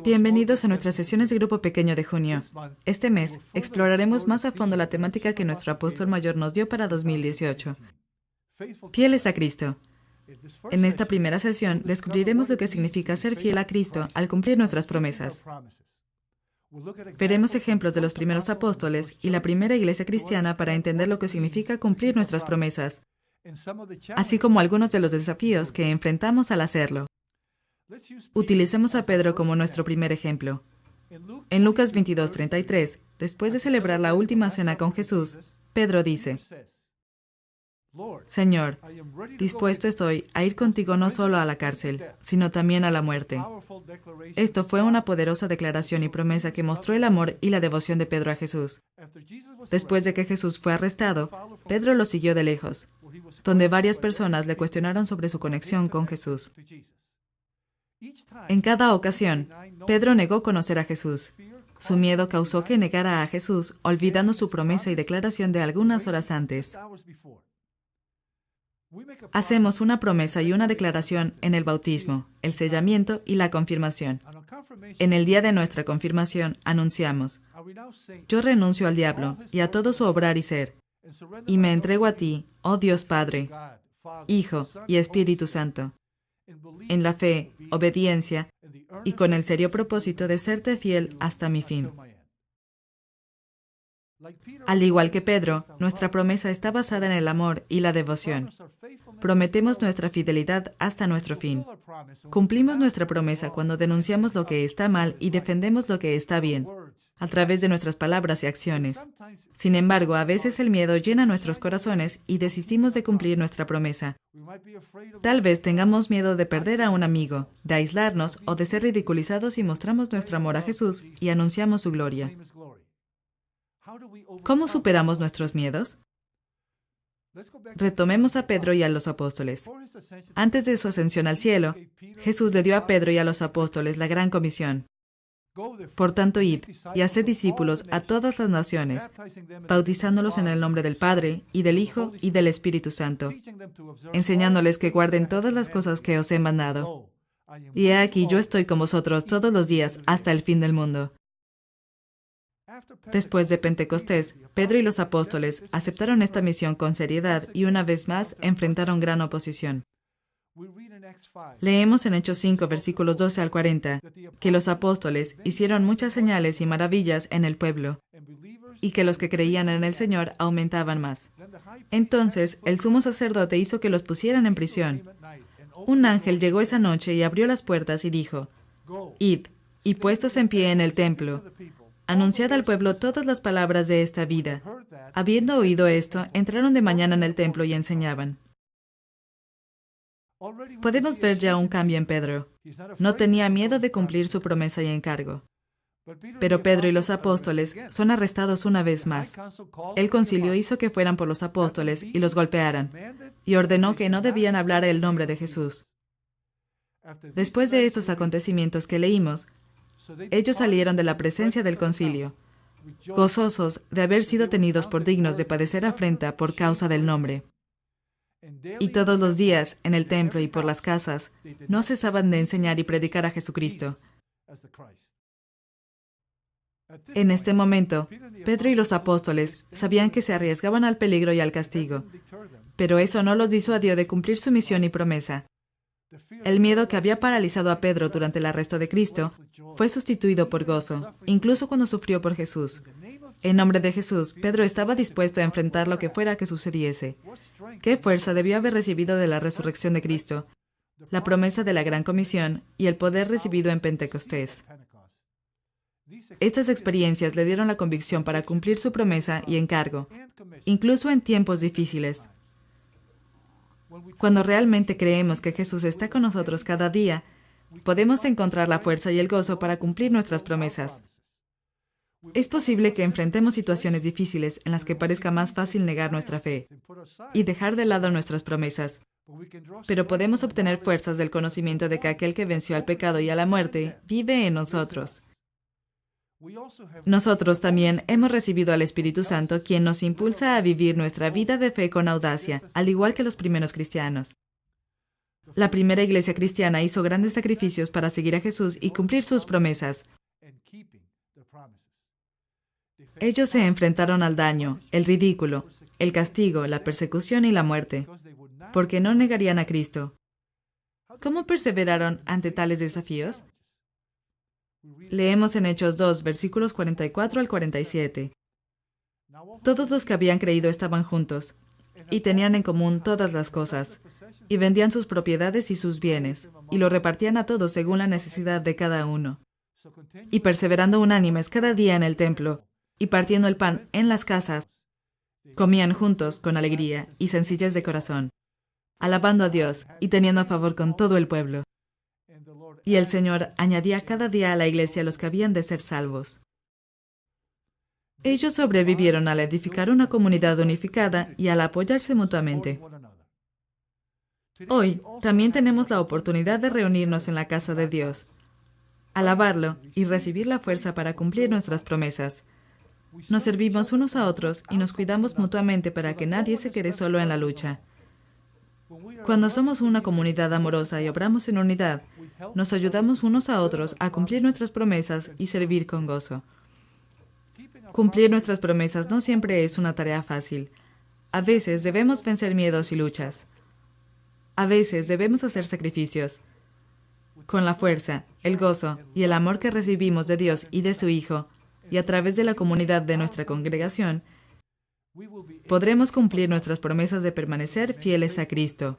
Bienvenidos a nuestras sesiones de grupo pequeño de junio. Este mes exploraremos más a fondo la temática que nuestro apóstol mayor nos dio para 2018. Fieles a Cristo. En esta primera sesión descubriremos lo que significa ser fiel a Cristo al cumplir nuestras promesas. Veremos ejemplos de los primeros apóstoles y la primera iglesia cristiana para entender lo que significa cumplir nuestras promesas, así como algunos de los desafíos que enfrentamos al hacerlo. Utilicemos a Pedro como nuestro primer ejemplo. En Lucas 22:33, después de celebrar la última cena con Jesús, Pedro dice: Señor, dispuesto estoy a ir contigo no solo a la cárcel, sino también a la muerte. Esto fue una poderosa declaración y promesa que mostró el amor y la devoción de Pedro a Jesús. Después de que Jesús fue arrestado, Pedro lo siguió de lejos, donde varias personas le cuestionaron sobre su conexión con Jesús. En cada ocasión, Pedro negó conocer a Jesús. Su miedo causó que negara a Jesús, olvidando su promesa y declaración de algunas horas antes. Hacemos una promesa y una declaración en el bautismo, el sellamiento y la confirmación. En el día de nuestra confirmación, anunciamos: Yo renuncio al diablo y a todo su obrar y ser, y me entrego a ti, oh Dios Padre, Hijo y Espíritu Santo, en la fe, obediencia y con el serio propósito de serte fiel hasta mi fin. Al igual que Pedro, nuestra promesa está basada en el amor y la devoción. Prometemos nuestra fidelidad hasta nuestro fin. Cumplimos nuestra promesa cuando denunciamos lo que está mal y defendemos lo que está bien, a través de nuestras palabras y acciones. Sin embargo, a veces el miedo llena nuestros corazones y desistimos de cumplir nuestra promesa. Tal vez tengamos miedo de perder a un amigo, de aislarnos o de ser ridiculizados si mostramos nuestro amor a Jesús y anunciamos su gloria. ¿Cómo superamos nuestros miedos? Retomemos a Pedro y a los apóstoles. Antes de su ascensión al cielo, Jesús le dio a Pedro y a los apóstoles la gran comisión. Por tanto, id y haced discípulos a todas las naciones, bautizándolos en el nombre del Padre, y del Hijo, y del Espíritu Santo, enseñándoles que guarden todas las cosas que os he mandado. Y he aquí, yo estoy con vosotros todos los días hasta el fin del mundo. Después de Pentecostés, Pedro y los apóstoles aceptaron esta misión con seriedad y una vez más enfrentaron gran oposición. Leemos en Hechos 5, versículos 12 al 40, que los apóstoles hicieron muchas señales y maravillas en el pueblo, y que los que creían en el Señor aumentaban más. Entonces, el sumo sacerdote hizo que los pusieran en prisión. Un ángel llegó esa noche y abrió las puertas y dijo: Id, y puestos en pie en el templo, anunciad al pueblo todas las palabras de esta vida. Habiendo oído esto, entraron de mañana en el templo y enseñaban. Podemos ver ya un cambio en Pedro. No tenía miedo de cumplir su promesa y encargo. Pero Pedro y los apóstoles son arrestados una vez más. El concilio hizo que fueran por los apóstoles y los golpearan, y ordenó que no debían hablar el nombre de Jesús. Después de estos acontecimientos que leímos, ellos salieron de la presencia del concilio, gozosos de haber sido tenidos por dignos de padecer afrenta por causa del nombre. Y todos los días, en el templo y por las casas, no cesaban de enseñar y predicar a Jesucristo. En este momento, Pedro y los apóstoles sabían que se arriesgaban al peligro y al castigo, pero eso no los disuadió de cumplir su misión y promesa. El miedo que había paralizado a Pedro durante el arresto de Cristo fue sustituido por gozo, incluso cuando sufrió por Jesús. En nombre de Jesús, Pedro estaba dispuesto a enfrentar lo que fuera que sucediese. ¿Qué fuerza debió haber recibido de la resurrección de Cristo, la promesa de la Gran Comisión y el poder recibido en Pentecostés? Estas experiencias le dieron la convicción para cumplir su promesa y encargo, incluso en tiempos difíciles. Cuando realmente creemos que Jesús está con nosotros cada día, podemos encontrar la fuerza y el gozo para cumplir nuestras promesas. Es posible que enfrentemos situaciones difíciles en las que parezca más fácil negar nuestra fe y dejar de lado nuestras promesas, pero podemos obtener fuerzas del conocimiento de que aquel que venció al pecado y a la muerte vive en nosotros. Nosotros también hemos recibido al Espíritu Santo, quien nos impulsa a vivir nuestra vida de fe con audacia, al igual que los primeros cristianos. La primera iglesia cristiana hizo grandes sacrificios para seguir a Jesús y cumplir sus promesas. Ellos se enfrentaron al daño, el ridículo, el castigo, la persecución y la muerte, porque no negarían a Cristo. ¿Cómo perseveraron ante tales desafíos? Leemos en Hechos 2, versículos 44 al 47. Todos los que habían creído estaban juntos, y tenían en común todas las cosas, y vendían sus propiedades y sus bienes, y lo repartían a todos según la necesidad de cada uno. Y perseverando unánimes cada día en el templo, y partiendo el pan en las casas, comían juntos con alegría y sencillez de corazón, alabando a Dios y teniendo a favor con todo el pueblo. Y el Señor añadía cada día a la iglesia los que habían de ser salvos. Ellos sobrevivieron al edificar una comunidad unificada y al apoyarse mutuamente. Hoy también tenemos la oportunidad de reunirnos en la casa de Dios, alabarlo y recibir la fuerza para cumplir nuestras promesas. Nos servimos unos a otros y nos cuidamos mutuamente para que nadie se quede solo en la lucha. Cuando somos una comunidad amorosa y obramos en unidad, nos ayudamos unos a otros a cumplir nuestras promesas y servir con gozo. Cumplir nuestras promesas no siempre es una tarea fácil. A veces debemos vencer miedos y luchas. A veces debemos hacer sacrificios. Con la fuerza, el gozo y el amor que recibimos de Dios y de su Hijo, y a través de la comunidad de nuestra congregación, podremos cumplir nuestras promesas de permanecer fieles a Cristo.